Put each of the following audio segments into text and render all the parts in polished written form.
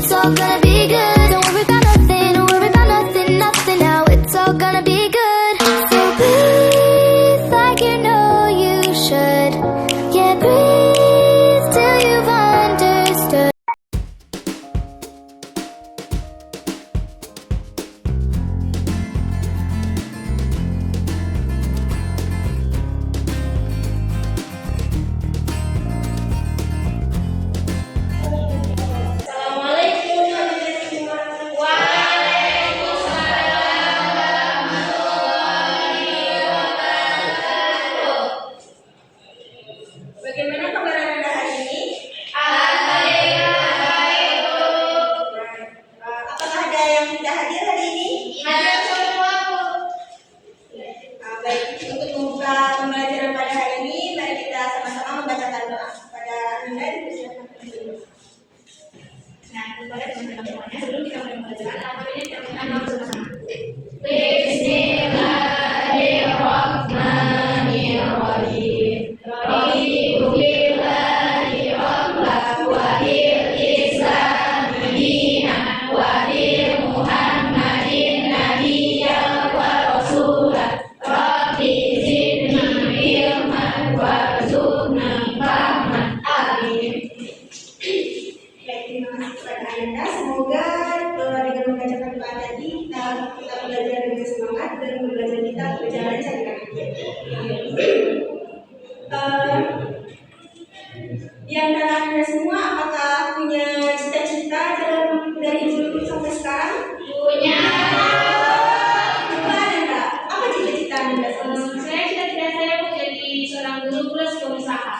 it's all gonna be good. Don't worry about nothing, don't worry about nothing, nothing now. It's all gonna be good. So breathe like you know you should. Yeah, breathe till you've understood. Bagaimana kabar Anda hari ini? Apakah ada yang tidak hadir hari ini? Baik, untuk membuka pembelajaran pada hari ini, mari kita sama-sama membacakan doa. Pada Anda dipersilakan. Nah, kepada teman-teman semuanya, sebelum kita mulai pembelajaran, apabila kita mengenal bersama-sama. Semoga dengan membacakan doa tadi kita belajar dengan semangat dan belajar kita berjalan lancar. Di antara Anda semua, apakah punya cita-cita dari dulu sampai sekarang? Punya. Ada nggak? Apa cita-cita Anda? Saya cita-cita saya mau jadi seorang guru plus pengusaha.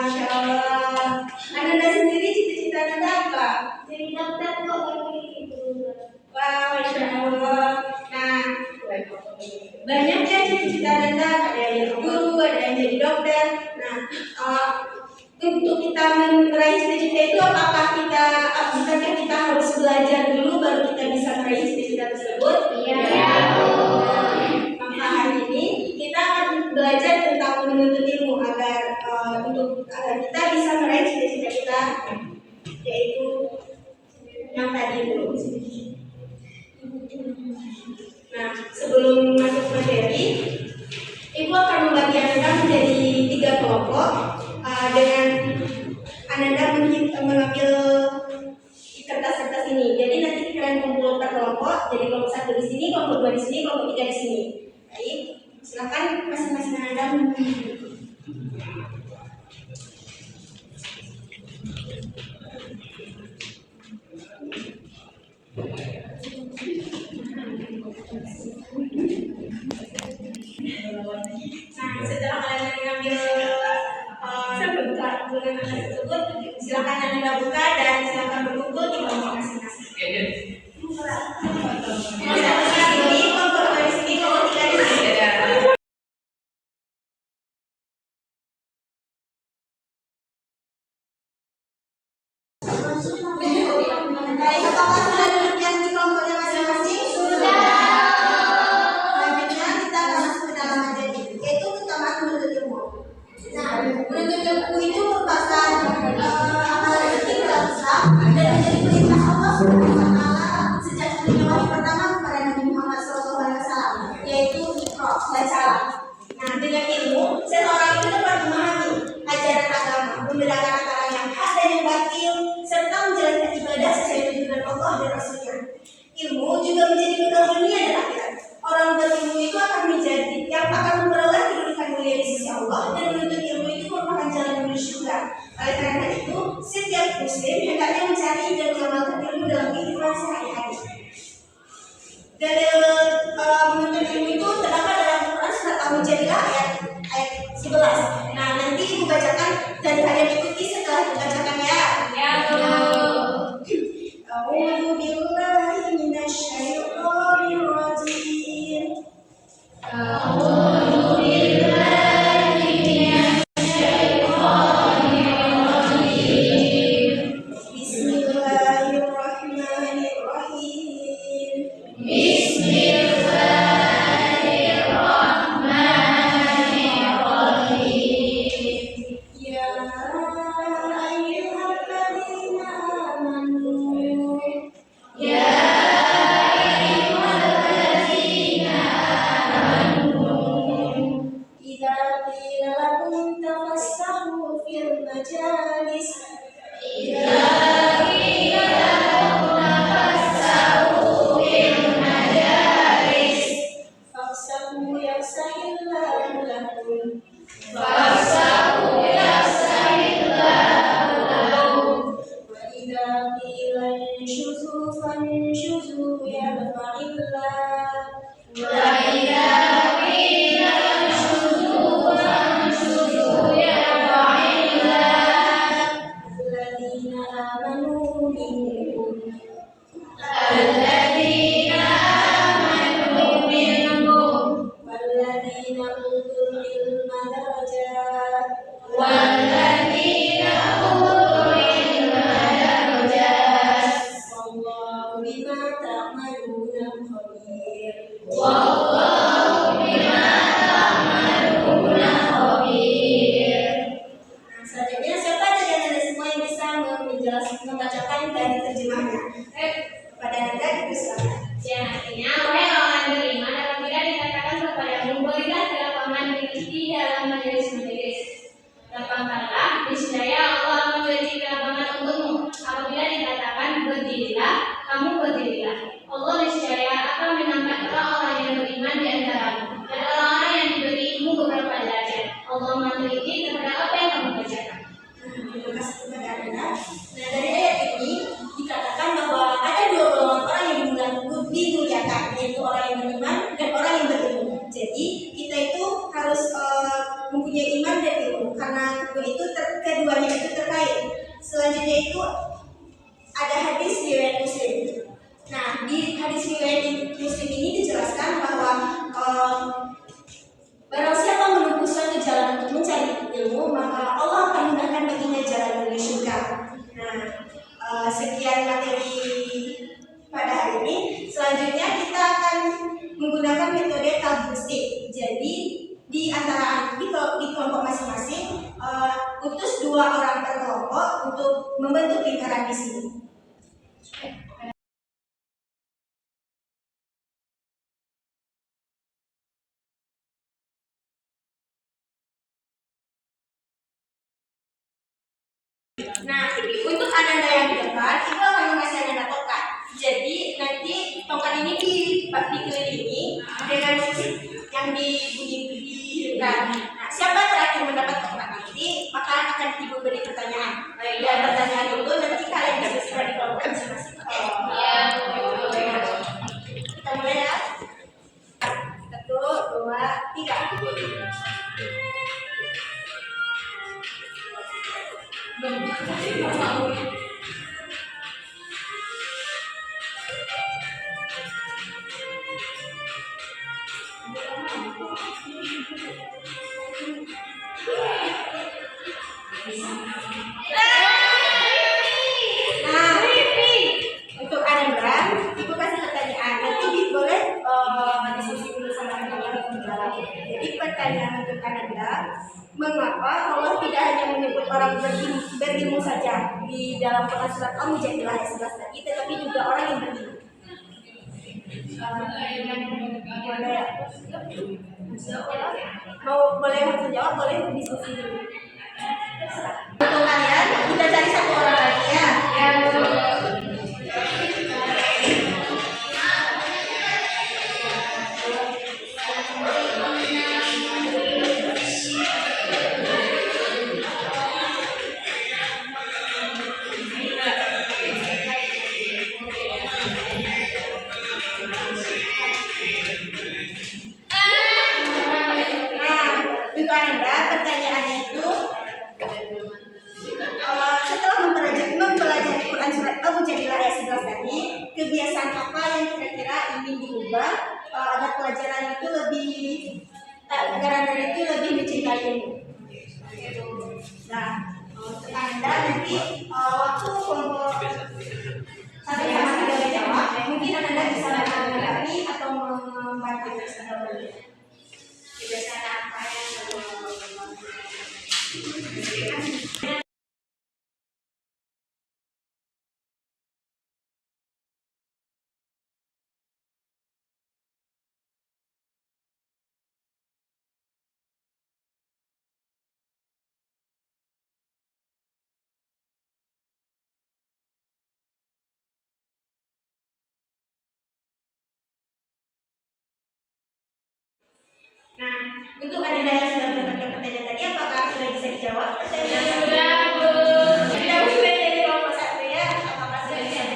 Masya Allah. Anda sendiri cita-cita Anda apa? Jadi dokter kok Wah, Masya Allah. Nah, banyak ya cita-cita Anda. Ada yang jadi guru, ada yang jadi dokter. Nah, untuk kita meraih cita-cita itu, apakah kita harus belajar dulu baru kita bisa meraih cita-cita tersebut? Iya. Maka hari ini kita akan belajar tentang menuntut ilmu agar kita bisa meraih cita-cita kita, yaitu yang tadi dulu. Nah, sebelum masuk materi, Ibu akan membagi Anda menjadi 3 kelompok dengan Anda mengambil kertas-kertas ini. Jadi nanti kalian kumpul per kelompok. Jadi kelompok 1 di sini, kelompok 2 di sini, kelompok 3 di sini. Baik, silakan masing-masing Anda memilih. Nah, setelah kalian mengambil bulan tersebut, silakan Anda buka dan silakan berkumpul di kelompok masing-masing. Kelompok sini, kelompok 2 di sini, kelompok 3 di sini. Baik, apakah sudah duduk yang di kelompoknya masing-masing? Sudah. Selanjutnya kita akan masuk ke dalam materi, yaitu keutamaan menuntut ilmu. Nah, menuntut ilmu itu merupakan amalan penting dalam Islam dan menjadi perintah Allah Subhanahu wa Ta'ala sejak turunnya wahyu pertama kepada Nabi Muhammad SAW, yaitu Iqra, bacalah. Nah, dengan ilmu, seseorang itu dapat memahami ajaran agama, membedakan antara yang hak dan yang batil, serta menjalankan ibadah sesuai tuntunan Allah dan Rasulnya. Ilmu juga menjadi bekal dunia dan akhirat. Orang berilmu itu akan menjadi yang akan memperoleh kedudukan mulia di sisi Allah, dan menuntut ilmu itu merupakan jalan menuju surga. Oleh karena itu, setiap muslim hendaknya mencari dan mengamalkan ilmu dalam kehidupan sehari-hari. Dalil menuntut ilmu itu terdapat dalam Quran surat Al-Mujadilah ayat 11. Nah, nanti Ibu bacakan dan kalian ikuti setelah dibacakan ya. Ya. A'udzu billahi minasyaitonir rajim. انشزوا فانشزوا يرفع الله وإذا قيل انشزوا فانشزوا يرفع الله الذين آمنوا منكم الذين آمنوا منكم والذين أوتوا العلم درجات والذين أوتوا العلم درجات والله بما تعملون خبير. والله بما تعملون خبير. Selanjutnya, siapa dari anda semua yang bisa menjelaskan, membacakan dan terjemahnya? Kepada anda dipersilakan. Yang artinya, wahai orang yang beriman, apabila dikatakan kepadamu, berilah di lapangan di dalam majelis-majelis. Lapangkanlah, niscaya Allah mencuci lapangan untukmu. Apabila dikatakan berdirilah, kamu berdirilah. Allah niscaya akan mengangkat orang-orang yang beriman di antaramu dan orang-orang yang diberi ilmu beberapa derajat. Allah meneliti terhadap apa yang kamu kerjakan. Terima kasih kepada anda. Nah, dari ayat ini dikatakan bahwa ada dua golongan orang yang dimuliakan, yaitu orang yang beriman dan orang yang berilmu. Jadi kita itu harus mempunyai iman dan ilmu, karena keduanya itu terkait. Selanjutnya itu ada hadis riwayat Muslim. Nah, di hadis riwayat Muslim ini dijelaskan bahwa barang siapa menempuh suatu jalan untuk mencari ilmu, maka Allah akan mudahkan baginya jalan menuju surga. Nah, sekian materi pada hari ini. Selanjutnya kita akan menggunakan metode talbustik. Jadi di antara di kelompok masing-masing utus 2 orang per kelompok untuk membentuk lingkaran di sini. Nah, untuk ananda yang di depan itu akan mengasih ananda tongkat. Jadi nanti tongkat ini dikelilingi dengan musik yang dibunyikan. Nah, siapa terakhir mendapat tongkat nanti maka akan diberi pertanyaan. Dan pertanyaan itu nanti kalian bisa segera di kelompok masing-masing. Kita mulai ya. 1, 2, 3. Untuk Ananda, Ibu kasih pertanyaan. Nanti boleh diskusi dulu sama Ananda. Jadi pertanyaan untuk Ananda, mengapa Allah tidak hanya menyebut orang berilmu saja di dalam Quran surat Al-Mujadilah ayat 11 tadi, tetapi juga orang yang berilmu? Boleh langsung jawab, boleh diskusi dulu. Untuk kalian, kita cari 1 orang lagi ya. Untuk Anda, pertanyaannya itu setelah mempelajari Quran surat Al-Mujadilah ayat 11 tadi, kebiasaan apa yang kira-kira ingin diubah agar pelajaran itu agar Anda itu lebih mencintai ilmu? Nah, untuk Anda nanti waktu kelompok sampai yang tidak jawab, mungkin Anda bisa menanggapi atau membantu kebiasaan apa yang Nah, untuk Anda yang sudah mendapatkan pertanyaan tadi, apakah sudah bisa dijawab? Sudah, Bu. Sudah, Bu. Dari kelompok 1 ya, apakah sudah bisa dijawab?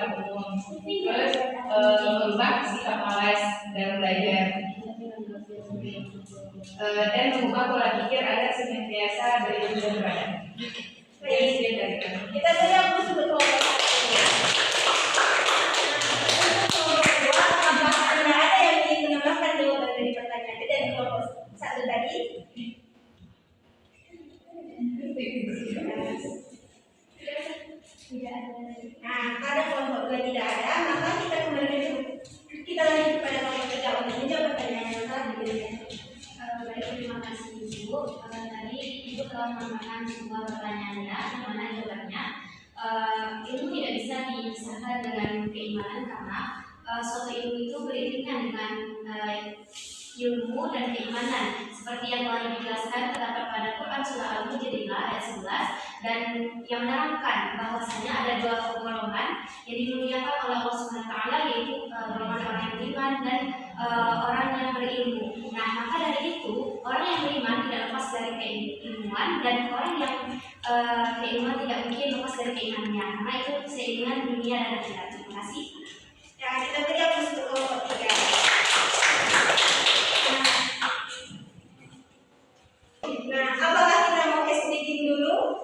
depan umum. Terus merubah sikap malas dan belajar. Dan mengubah pola pikir agar senantiasa berilmu dan beradab. Kita beri aku sebut kelompok satunya. Untuk kelompok kedua, apakah Anda ada yang ingin menambahkan jawaban dari pertanyaan dari kelompok satu tadi? Nah, pada kelompok dua tidak ada, maka kita kembali kita lanjut pada kelompok tiga untuk menjawab pertanyaan yang telah diberikan. Baik, terima kasih Ibu. Tadi Ibu telah menambahkan sebuah pertanyaannya, yang mana jawabannya ilmu tidak bisa dipisahkan dengan keimanan karena suatu ilmu itu beriringan dengan ilmu dan keimanan. Seperti yang telah dijelaskan terdapat pada Quran surah Al-Mujadilah ayat 11 dan yang menerangkan bahwasanya ada dua golongan yang dimuliakan oleh Allah SWT, yaitu golongan orang yang beriman dan orang yang berilmu. Nah, maka dari itu orang yang beriman tidak lepas dari keilmuan dan orang yang keilmuan tidak mungkin lepas dari keimanannya, karena itu seiringan dunia dan akhirat. Terima kasih. Ya, kita beri aku untuk kelompok tiga. Nah, apakah kita mau tes speaking dulu?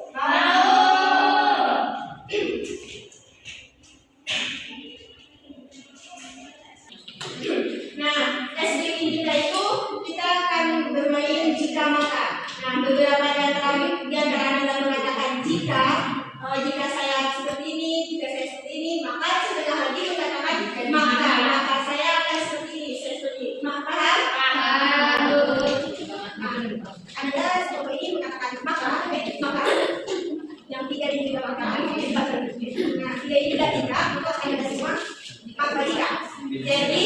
Nah, tes speaking kita itu kita akan bermain jika maka. Nah, beberapa di antara Anda mengatakan jika saya seperti ini, jika saya seperti ini, maka sebentar lagi mengatakan maka saya akan seperti ini, saya seperti ini. Maka Anda seperti ini mengatakan maka yang tiga ini juga maka. Nah, tiga ini juga tidak, maka Anda semua maka jika. Jadi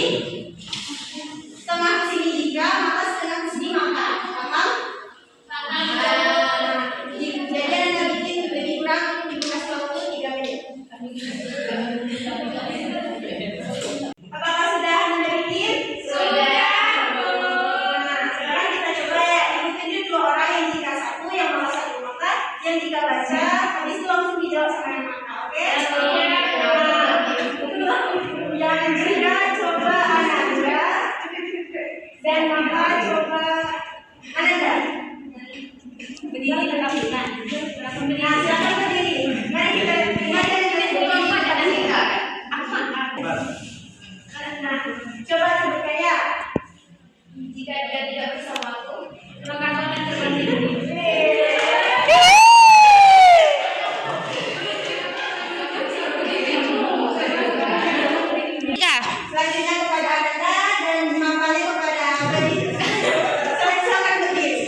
setengah ke sini jika, maka setengah ke sini maka. Paham? Jadi Anda bikin lebih kurang dikasih waktu 3 menit. Apakah sudah Anda bikin? Sudah. Nah, sekarang kita coba ya. Ibu tunjuk 2 orang yang jika satu, yang maka satu maka, yang jika baca, habis itu langsung dijawab sama yang maka. Oke? Yang jika coba Ananda dan maka coba Ananda. Berdiri tetap bukan. Nah, silakan berdiri. Mari kita ada jika. Nah, coba sebutkan ya. Jika dia tidak bersamaku, maka akan terbanding. Selanjutnya kepada Ananda dan mapalnya kepada Abadi. Silakan berdiri.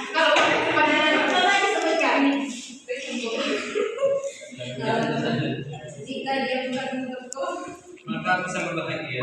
Kalau kepada coba disebutkan. Jika dia bukan untukku, maka aku sangat bahagia.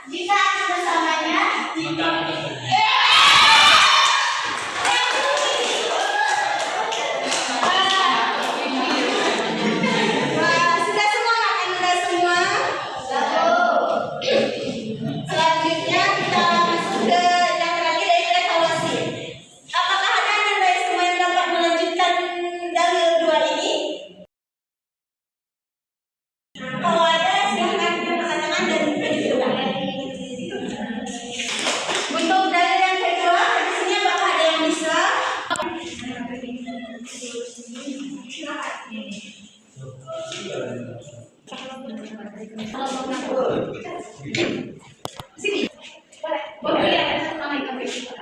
Jika bersamanya, sudah semua Anda semua? Selanjutnya kita masuk ke yang terakhir, yaitu evaluasi. Apakah ada Anda semua yang dapat melanjutkan dalil 2 ini? Nah, kalau ada silahkan angkat tangan dan tunjukkan. Untuk dalil yang kedua, di sini apakah ada yang bisa? sini. Boleh ya, sama ikan pipa.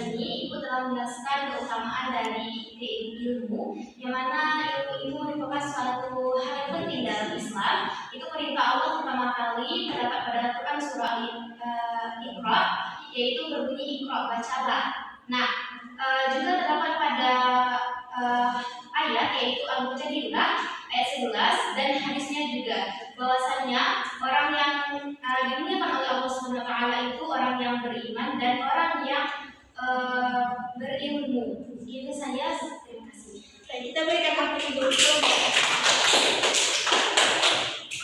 ini Ibu telah menjelaskan keutamaan dari ilmu, yang mana ilmu itu merupakan suatu hal yang penting dalam Islam. Itu perintah Allah pertama kali terdapat pada Al-Quran surah Iqra, yaitu berbunyi Iqra, bacalah. Nah, juga terdapat pada ayat yaitu Al-Mujadilah ayat 11 dan hadisnya juga bahwasanya orang yang dimuliakan oleh Allah Subhanahu wa taala itu orang yang beriman dan orang yang berilmu. Itu saja, terima kasih. Dan kita berikan waktu Ibu dulu.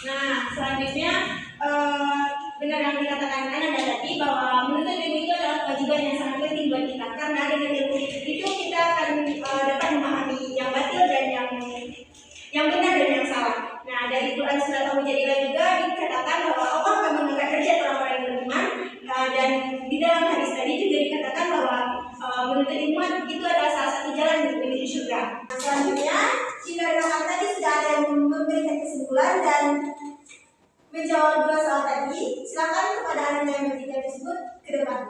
Nah, selanjutnya benar yang dikatakan Ana dan tadi bahwa menuntut ilmu itu adalah kewajiban yang sangat penting buat kita, karena dengan ilmu itu kita akan dapat memahami yang batil dan yang benar dan yang salah. Nah, dari Quran surat Al-Mujadilah juga dikatakan bahwa Allah akan mengangkat derajat orang-orang yang beriman, dan di dalam hadis tadi juga dikatakan bahwa menuntut ilmu itu adalah salah satu jalan menuju surga. Selanjutnya, jika rekan tadi sudah ada yang memberikan kesimpulan dan menjawab dua soal tadi, silakan kepada anak yang bertiga tersebut ke depan.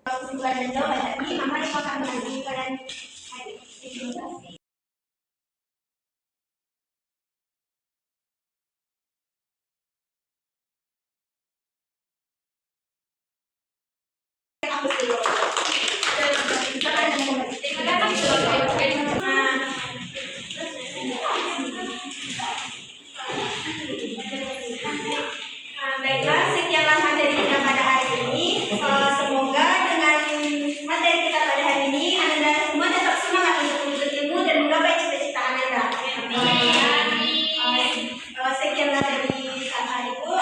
Kesimpulan dan jawaban tadi, maka akan menanti kalian hadir. Terima kasih. Baiklah, sekianlah materi kita pada hari ini. Semoga dengan materi kita pada hari ini Anda semua tetap semangat untuk menuntut ilmu dan menggapai cita-cita Anda. Sekianlah dari kata Ibu.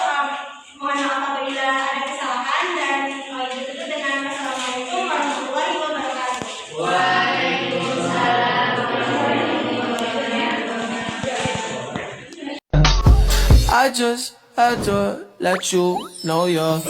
Mohon maaf apabila ada kesalahan dan Ibu tutup dengan Assalamualaikum warahmatullahi wabarakatuh. I just had to let you know you're